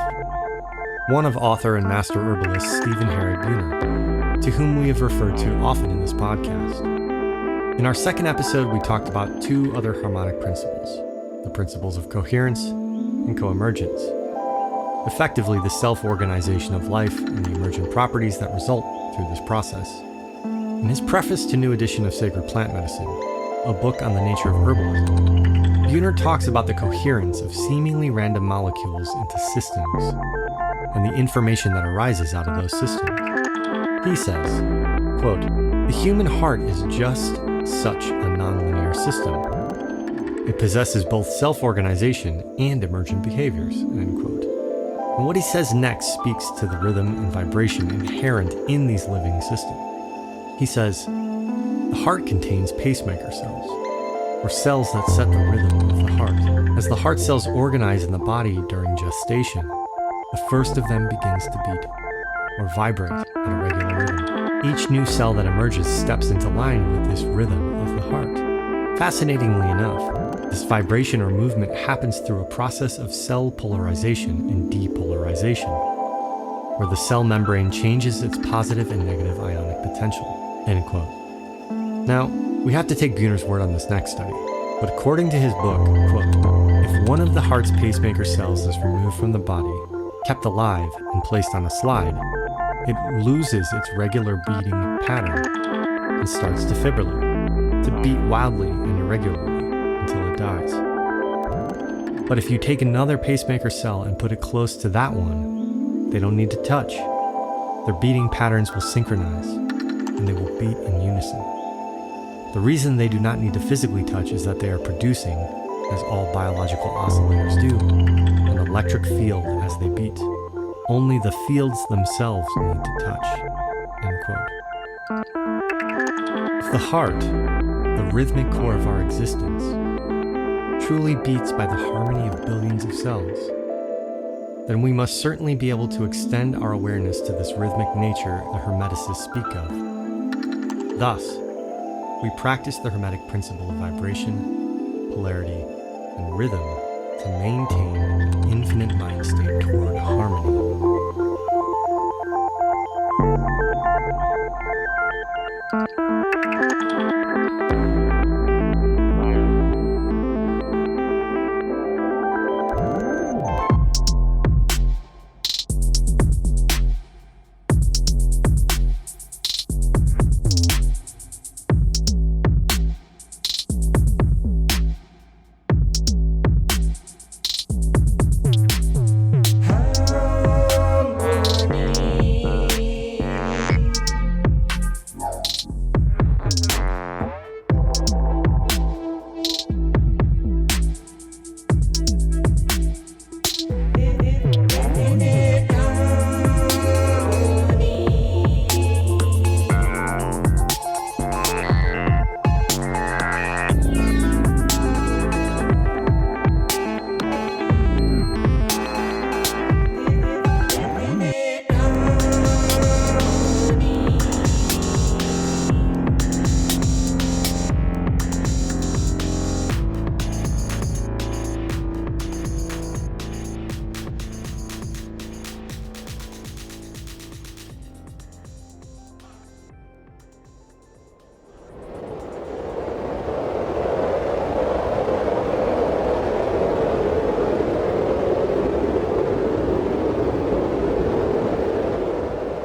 One of author and master herbalist Stephen Herod Buhner, to whom we have referred to often in this podcast. In our second episode, we talked about two other harmonic principles, the principles of coherence and coemergence, effectively the self-organization of life and the emergent properties that result through this process. In his preface to New Edition of Sacred Plant Medicine, a book on the nature of herbalism, Buhner talks about the coherence of seemingly random molecules into systems and the information that arises out of those systems. He says, quote, "The human heart is just such a nonlinear system. It possesses both self-organization and emergent behaviors," end quote. And what he says next speaks to the rhythm and vibration inherent in these living systems. He says, "The heart contains pacemaker cells, or cells that set the rhythm of the heart. As the heart cells organize in the body during gestation, the first of them begins to beat. or vibrate at a regular rhythm. Each new cell that emerges steps into line with this rhythm of the heart. Fascinatingly enough, this vibration or movement happens through a process of cell polarization and depolarization, where the cell membrane changes its positive and negative ionic potential. End quote. Now, we have to take Gunner's word on this next study, but according to his book, quote, if one of the heart's pacemaker cells is removed from the body, kept alive, and placed on a slide, it loses its regular beating pattern and starts to fibrillate, to beat wildly and irregularly until it dies. But if you take another pacemaker cell and put it close to that one, they don't need to touch. Their beating patterns will synchronize, and they will beat in unison. The reason they do not need to physically touch is that they are producing, as all biological oscillators do, an electric field as they beat. Only the fields themselves need to touch. End quote. If the heart, the rhythmic core of our existence, truly beats by the harmony of billions of cells, then we must certainly be able to extend our awareness to this rhythmic nature the Hermeticists speak of. Thus, we practice the Hermetic principle of vibration, polarity, and rhythm to maintain an infinite mind state toward harmony.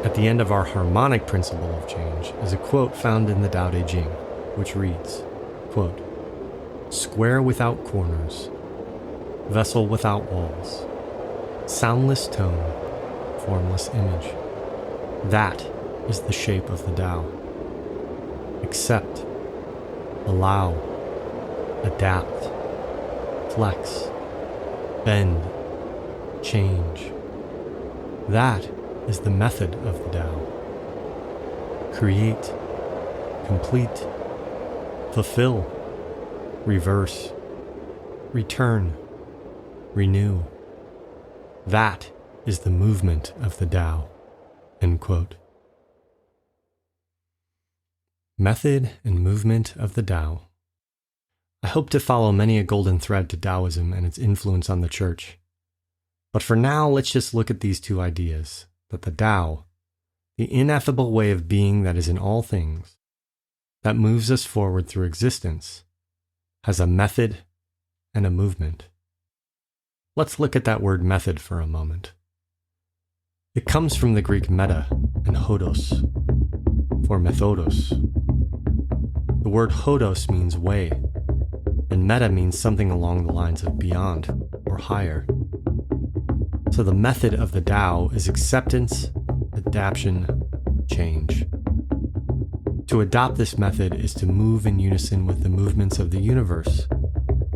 At the end of our harmonic principle of change is a quote found in the Tao Te Ching, which reads, quote, "Square without corners, vessel without walls, soundless tone, formless image. That is the shape of the Tao. Accept, allow, adapt, flex, bend, change. That is the method of the Tao. Create, complete, fulfill, reverse, return, renew. That is the movement of the Tao." End quote. Method and movement of the Tao. I hope to follow many a golden thread to Taoism and its influence on the Church. But for now, let's just look at these two ideas, that the Tao, the ineffable way of being that is in all things, that moves us forward through existence, has a method and a movement. Let's look at that word method for a moment. It comes from the Greek meta and hodos, for methodos. The word hodos means way, and meta means something along the lines of beyond or higher. So the method of the Tao is acceptance, adaptation, change. To adopt this method is to move in unison with the movements of the universe,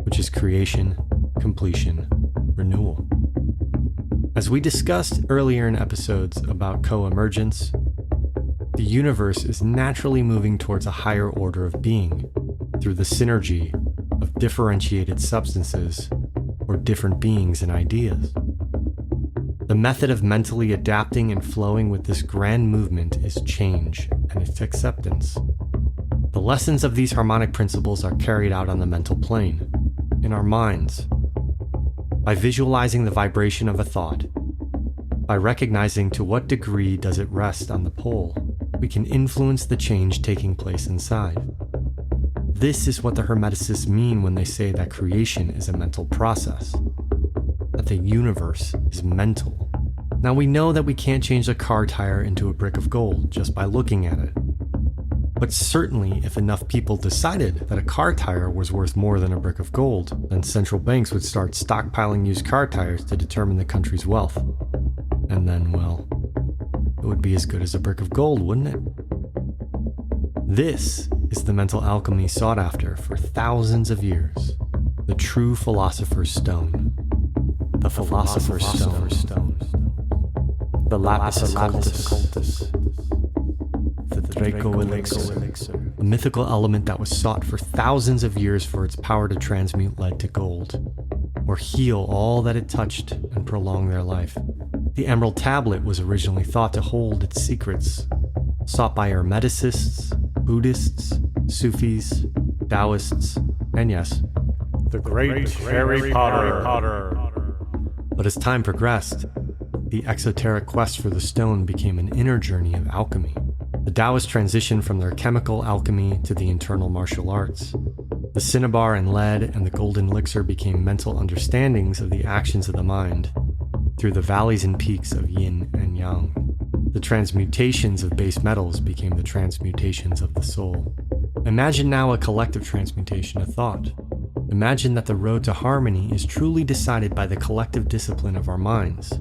which is creation, completion, renewal. As we discussed earlier in episodes about co-emergence, the universe is naturally moving towards a higher order of being through the synergy of differentiated substances or different beings and ideas. The method of mentally adapting and flowing with this grand movement is change and its acceptance. The lessons of these harmonic principles are carried out on the mental plane, in our minds, by visualizing the vibration of a thought, by recognizing to what degree does it rest on the pole, we can influence the change taking place inside. This is what the Hermeticists mean when they say that creation is a mental process, that the universe is mental. Now we know that we can't change a car tire into a brick of gold just by looking at it. But certainly if enough people decided that a car tire was worth more than a brick of gold, then central banks would start stockpiling used car tires to determine the country's wealth. And then, well, it would be as good as a brick of gold, wouldn't it? This is the mental alchemy sought after for thousands of years. The true philosopher's stone. The philosopher's stone. The lapis occultus. The Draco elixir. A mythical element that was sought for thousands of years for its power to transmute lead to gold, or heal all that it touched and prolong their life. The Emerald Tablet was originally thought to hold its secrets, sought by Hermeticists, Buddhists, Sufis, Taoists, and yes, the great Harry Potter. But as time progressed, the exoteric quest for the stone became an inner journey of alchemy. The Taoists transitioned from their chemical alchemy to the internal martial arts. The cinnabar and lead and the golden elixir became mental understandings of the actions of the mind through the valleys and peaks of yin and yang. The transmutations of base metals became the transmutations of the soul. Imagine now a collective transmutation of thought. Imagine that the road to harmony is truly decided by the collective discipline of our minds,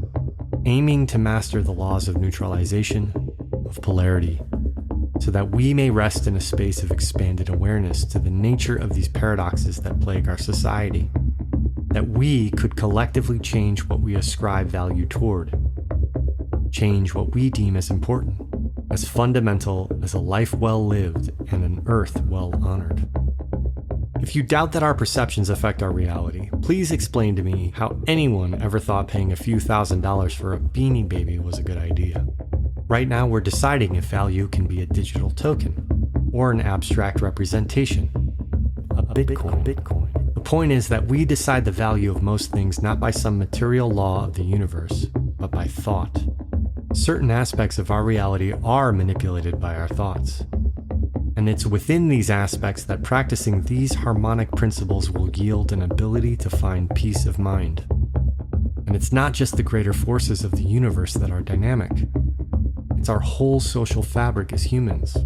aiming to master the laws of neutralization, of polarity, so that we may rest in a space of expanded awareness to the nature of these paradoxes that plague our society, that we could collectively change what we ascribe value toward, change what we deem as important, as fundamental as a life well lived and an earth well honored. If you doubt that our perceptions affect our reality, please explain to me how anyone ever thought paying a few $1,000s for a Beanie Baby was a good idea. Right now we're deciding if value can be a digital token or an abstract representation, a Bitcoin. The point is that we decide the value of most things not by some material law of the universe, but by thought. Certain aspects of our reality are manipulated by our thoughts. And it's within these aspects that practicing these harmonic principles will yield an ability to find peace of mind. And it's not just the greater forces of the universe that are dynamic. It's our whole social fabric as humans.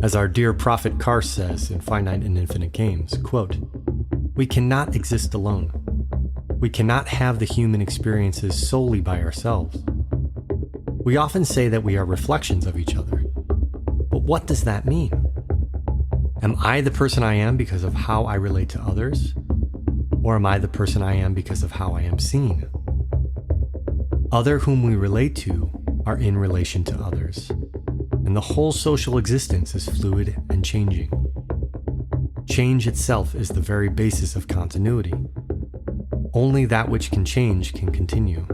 As our dear prophet Kars says in Finite and Infinite Games, quote, "We cannot exist alone. We cannot have the human experiences solely by ourselves. We often say that we are reflections of each other. But what does that mean? Am I the person I am because of how I relate to others? Or am I the person I am because of how I am seen? Other whom we relate to are in relation to others, and the whole social existence is fluid and changing. Change itself is the very basis of continuity. Only that which can change can continue.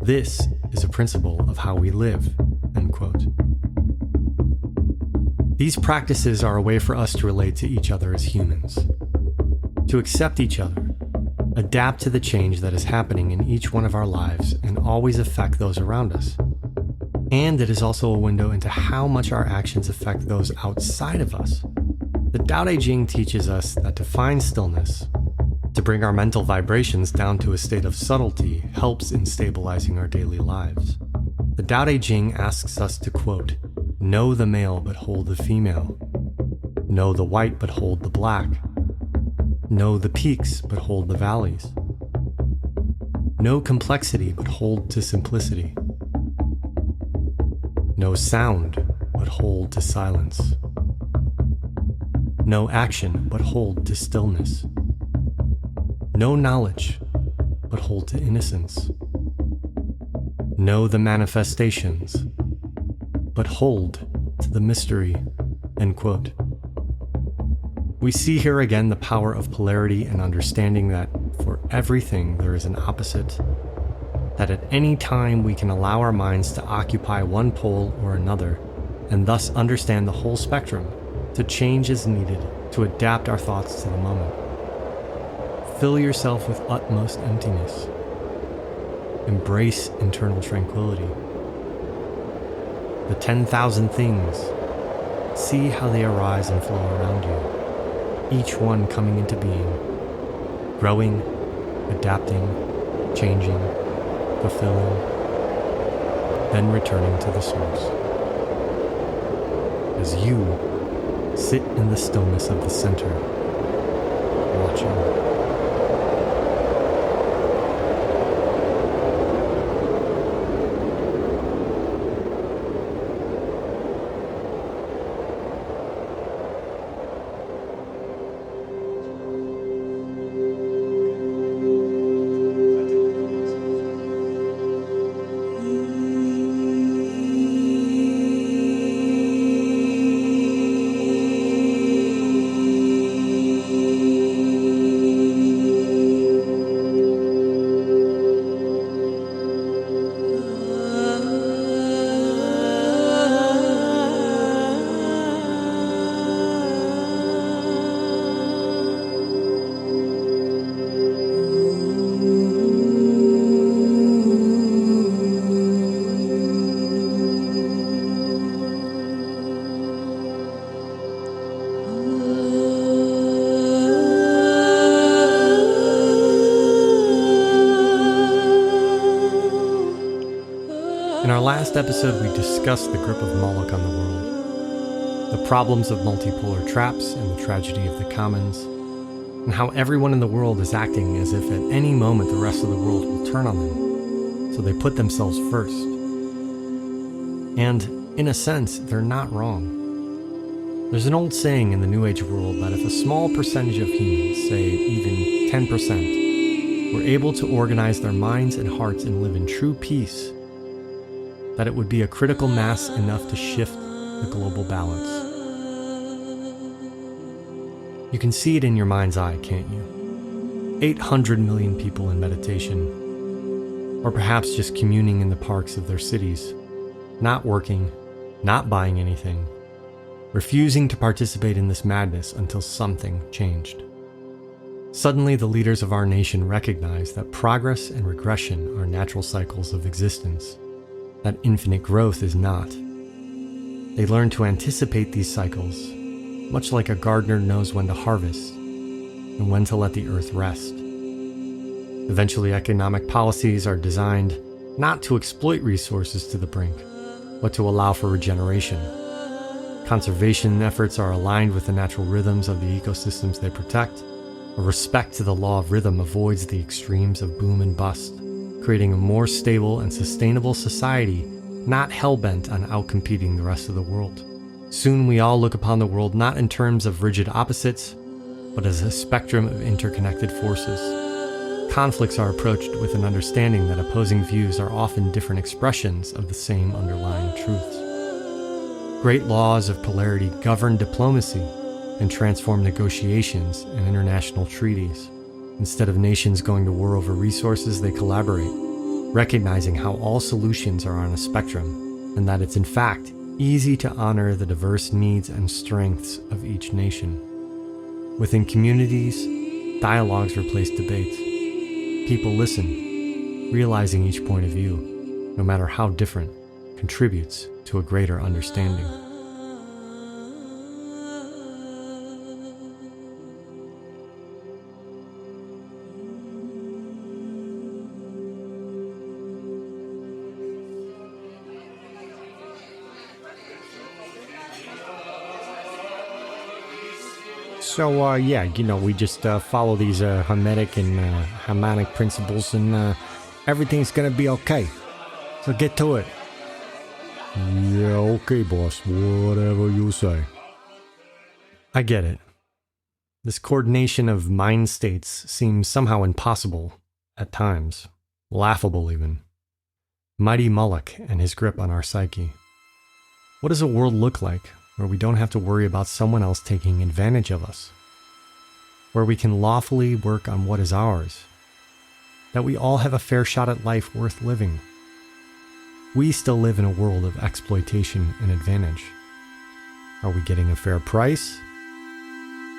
This is a principle of how we live," end quote. These practices are a way for us to relate to each other as humans, to accept each other, adapt to the change that is happening in each one of our lives and always affect those around us. And it is also a window into how much our actions affect those outside of us. The Tao Te Ching teaches us that to find stillness, to bring our mental vibrations down to a state of subtlety, helps in stabilizing our daily lives. The Tao Te Ching asks us to, quote, "Know the male but hold the female. Know the white but hold the black. Know the peaks but hold the valleys. Know complexity but hold to simplicity. Know sound but hold to silence. Know action but hold to stillness. Know knowledge but hold to innocence. Know the manifestations but hold to the mystery," end quote. We see here again the power of polarity and understanding that for everything there is an opposite that at any time we can allow our minds to occupy one pole or another, and thus understand the whole spectrum, to change as needed, to adapt our thoughts to the moment. Fill yourself with utmost emptiness. Embrace internal tranquility. The 10,000 things, see how they arise and flow around you, each one coming into being, growing, adapting, changing, fulfilling, then returning to the source. As you sit in the stillness of the center, watching. In our last episode, we discussed the grip of Moloch on the world, the problems of multipolar traps and the tragedy of the commons, and how everyone in the world is acting as if at any moment the rest of the world will turn on them, so they put themselves first. And, in a sense, they're not wrong. There's an old saying in the New Age world that if a small percentage of humans, say even 10%, were able to organize their minds and hearts and live in true peace, that it would be a critical mass enough to shift the global balance. You can see it in your mind's eye, can't you? 800 million people in meditation, or perhaps just communing in the parks of their cities, not working, not buying anything, refusing to participate in this madness until something changed. Suddenly, the leaders of our nation recognized that progress and regression are natural cycles of existence, that infinite growth is not. They learn to anticipate these cycles, much like a gardener knows when to harvest and when to let the earth rest. Eventually, economic policies are designed not to exploit resources to the brink, but to allow for regeneration. Conservation efforts are aligned with the natural rhythms of the ecosystems they protect. A respect to the law of rhythm avoids the extremes of boom and bust, creating a more stable and sustainable society, not hell-bent on outcompeting the rest of the world. Soon we all look upon the world not in terms of rigid opposites, but as a spectrum of interconnected forces. Conflicts are approached with an understanding that opposing views are often different expressions of the same underlying truths. Great laws of polarity govern diplomacy and transform negotiations and international treaties. Instead of nations going to war over resources, they collaborate, recognizing how all solutions are on a spectrum, and that it's in fact easy to honor the diverse needs and strengths of each nation. Within communities, dialogues replace debates. People listen, realizing each point of view, no matter how different, contributes to a greater understanding. So, we just follow these Hermetic and Harmonic principles, and everything's gonna be okay. So get to it. Yeah, okay, boss. Whatever you say. I get it. This coordination of mind states seems somehow impossible, at times, laughable even. Mighty Moloch and his grip on our psyche. What does a world look like where we don't have to worry about someone else taking advantage of us? Where we can lawfully work on what is ours? that we all have a fair shot at life worth living. We still live in a world of exploitation and advantage. Are we getting a fair price?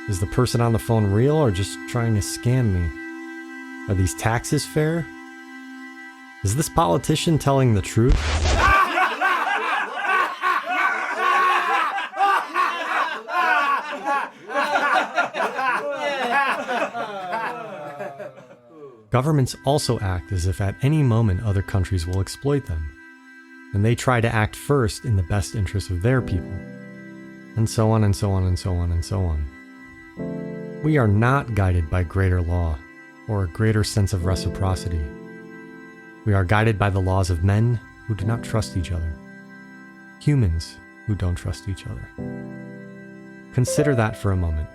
Is the person on the phone real or just trying to scam me? Are these taxes fair? Is this politician telling the truth? Governments also act as if at any moment other countries will exploit them, and they try to act first in the best interest of their people, and so on and so on and so on and so on. We are not guided by greater law or a greater sense of reciprocity. We are guided by the laws of men who do not trust each other, humans who don't trust each other. Consider that for a moment.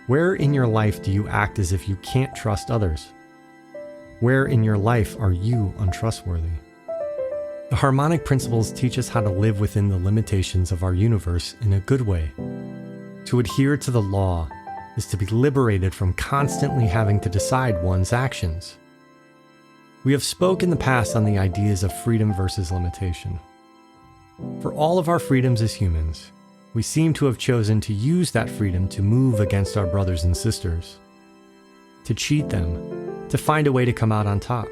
Where in your life do you act as if you can't trust others? Where in your life are you untrustworthy? The Harmonic principles teach us how to live within the limitations of our universe in a good way. To adhere to the law is to be liberated from constantly having to decide one's actions. We have spoken in the past on the ideas of freedom versus limitation. For all of our freedoms as humans, we seem to have chosen to use that freedom to move against our brothers and sisters, to cheat them, to find a way to come out on top.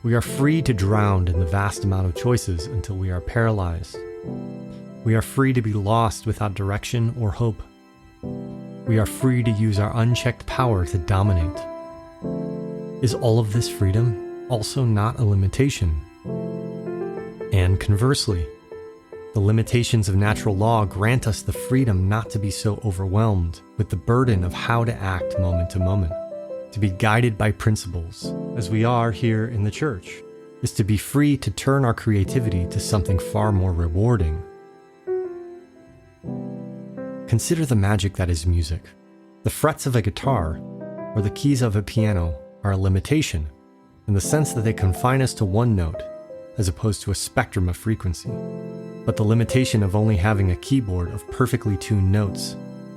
We are free to drown in the vast amount of choices until we are paralyzed. We are free to be lost without direction or hope. We are free to use our unchecked power to dominate. Is all of this freedom also not a limitation? And conversely, the limitations of natural law grant us the freedom not to be so overwhelmed with the burden of how to act moment to moment. To be guided by principles, as we are here in the church, is to be free to turn our creativity to something far more rewarding. Consider the magic that is music. The frets of a guitar or the keys of a piano are a limitation in the sense that they confine us to one note as opposed to a spectrum of frequency. But the limitation of only having a keyboard of perfectly tuned notes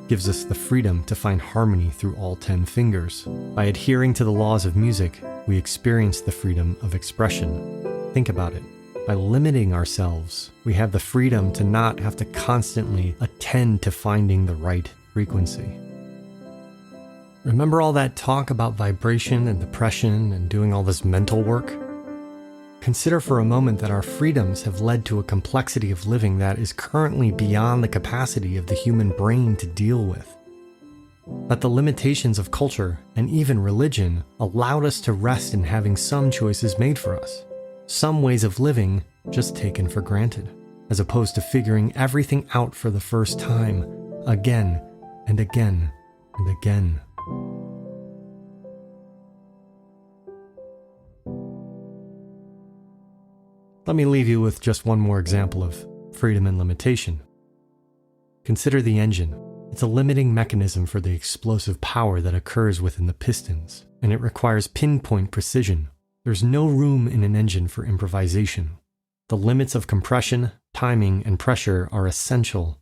gives us the freedom to find harmony through all 10 fingers. By adhering to the laws of music, we experience the freedom of expression. Think about it. By limiting ourselves, we have the freedom to not have to constantly attend to finding the right frequency. Remember all that talk about vibration and depression and doing all this mental work? Consider for a moment that our freedoms have led to a complexity of living that is currently beyond the capacity of the human brain to deal with. That the limitations of culture and even religion allowed us to rest in having some choices made for us, some ways of living just taken for granted, as opposed to figuring everything out for the first time, again and again and again. Let me leave you with just one more example of freedom and limitation. Consider the engine. It's a limiting mechanism for the explosive power that occurs within the pistons, and it requires pinpoint precision. There's no room in an engine for improvisation. The limits of compression, timing, and pressure are essential.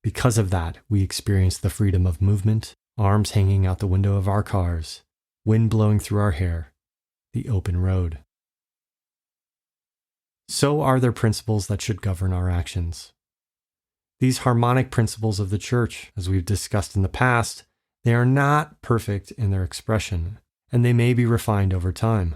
Because of that, we experience the freedom of movement, arms hanging out the window of our cars, wind blowing through our hair, the open road. So are there principles that should govern our actions. These harmonic principles of the church, as we've discussed in the past, they are not perfect in their expression, and they may be refined over time.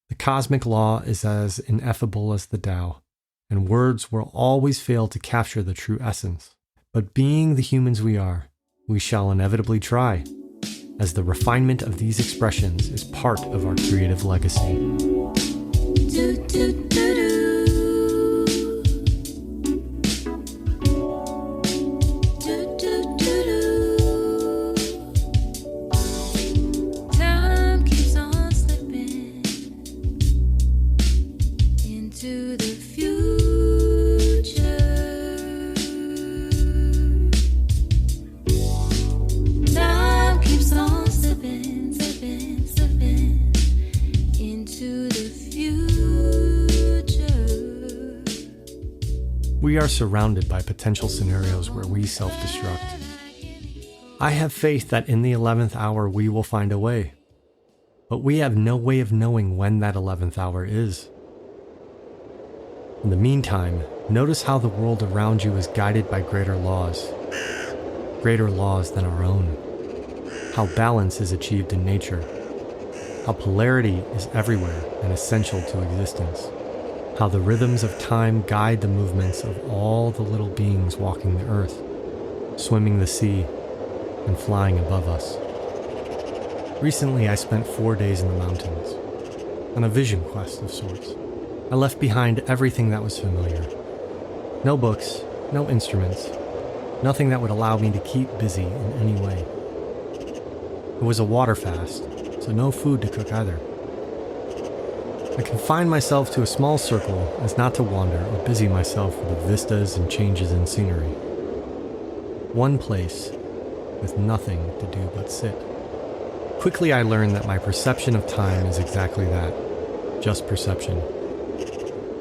The cosmic law is as ineffable as the Tao, and words will always fail to capture the true essence. But being the humans we are, we shall inevitably try, as the refinement of these expressions is part of our creative legacy. We are surrounded by potential scenarios where we self-destruct. I have faith that in the 11th hour we will find a way. but we have no way of knowing when that 11th hour is. In the meantime, notice how the world around you is guided by greater laws than our own. How balance is achieved in nature. How polarity is everywhere and essential to existence. How the rhythms of time guide the movements of all the little beings walking the earth, swimming the sea, and flying above us. Recently, I spent 4 days in the mountains, on a vision quest of sorts. I left behind everything that was familiar. No books, no instruments, nothing that would allow me to keep busy in any way. It was a water fast, so no food to cook either. I confined myself to a small circle as not to wander or busy myself with the vistas and changes in scenery. One place, with nothing to do but sit. Quickly I learned that my perception of time is exactly that, just perception.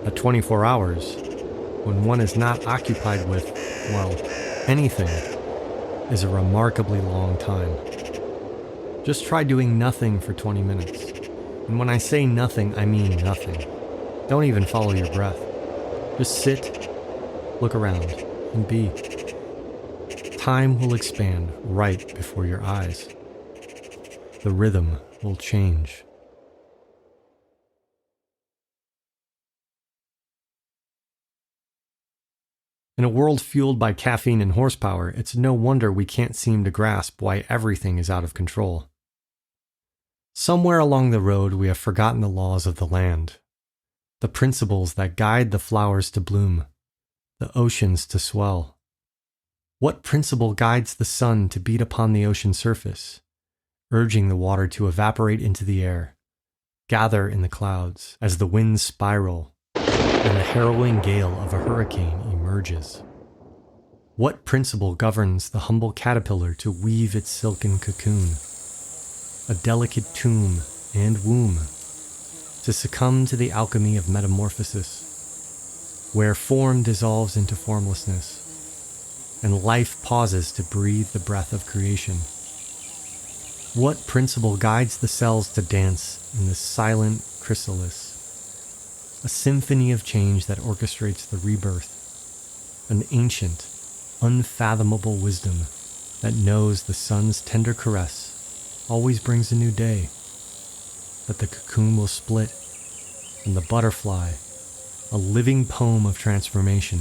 At 24 hours, when one is not occupied with, well, anything, is a remarkably long time. Just try doing nothing for 20 minutes. And when I say nothing, I mean nothing. Don't even follow your breath. Just sit, look around, and be. Time will expand right before your eyes. The rhythm will change. In a world fueled by caffeine and horsepower, it's no wonder we can't seem to grasp why everything is out of control. Somewhere along the road, we have forgotten the laws of the land, the principles that guide the flowers to bloom, the oceans to swell. What principle guides the sun to beat upon the ocean surface, urging the water to evaporate into the air, gather in the clouds as the winds spiral, and the harrowing gale of a hurricane emerges? What principle governs the humble caterpillar to weave its silken cocoon, a delicate tomb and womb, to succumb to the alchemy of metamorphosis, where form dissolves into formlessness, and life pauses to breathe the breath of creation? What principle guides the cells to dance in this silent chrysalis, a symphony of change that orchestrates the rebirth, an ancient, unfathomable wisdom that knows the sun's tender caress always brings a new day, that the cocoon will split, and the butterfly, a living poem of transformation,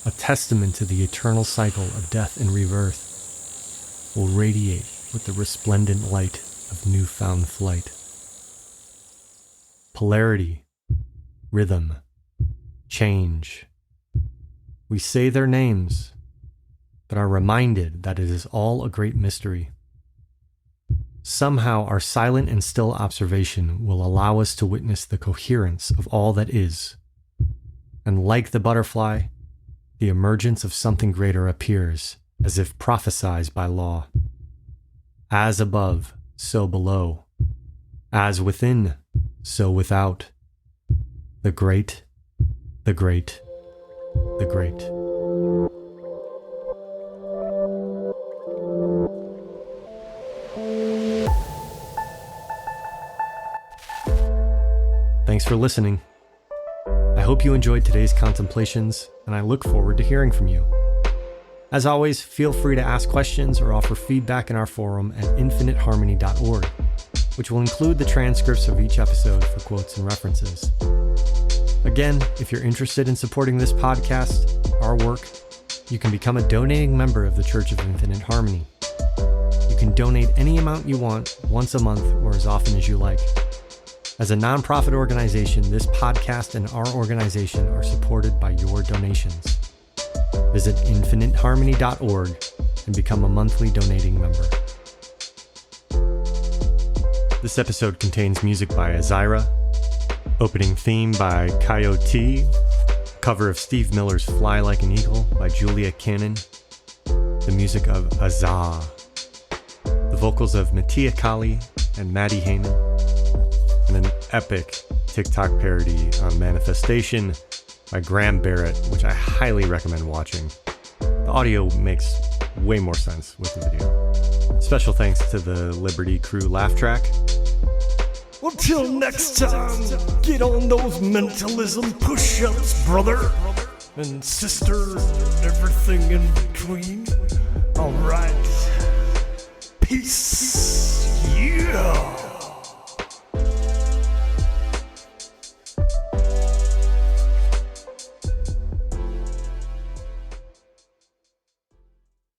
a testament to the eternal cycle of death and rebirth, will radiate with the resplendent light of newfound flight. Polarity, rhythm, change. We say their names, but are reminded that it is all a great mystery. Somehow our silent and still observation will allow us to witness the coherence of all that is. And like the butterfly, the emergence of something greater appears, as if prophesied by law. As above, so below. As within, so without. The great, the great, the great. Thanks for listening. I hope you enjoyed today's contemplations, and I look forward to hearing from you. As always, feel free to ask questions or offer feedback in our forum at infiniteharmony.org, which will include the transcripts of each episode for quotes and references. Again, if you're interested in supporting this podcast, our work, you can become a donating member of the Church of Infinite Harmony. You can donate any amount you want, once a month or as often as you like. As a nonprofit organization, this podcast and our organization are supported by your donations. Visit infiniteharmony.org and become a monthly donating member. This episode contains music by Azira, opening theme by Coyote, cover of Steve Miller's Fly Like an Eagle by Julia Cannon, the music of Azah, the vocals of Mattia Kali and Maddie Heyman, and an epic TikTok parody on Manifestation by Graham Barrett, which I highly recommend watching. The audio makes way more sense with the video. Special thanks to the Liberty Crew laugh track. Well, till next time, get on those mentalism push-ups, brother and sister, everything in between. All right. Peace. Yeah.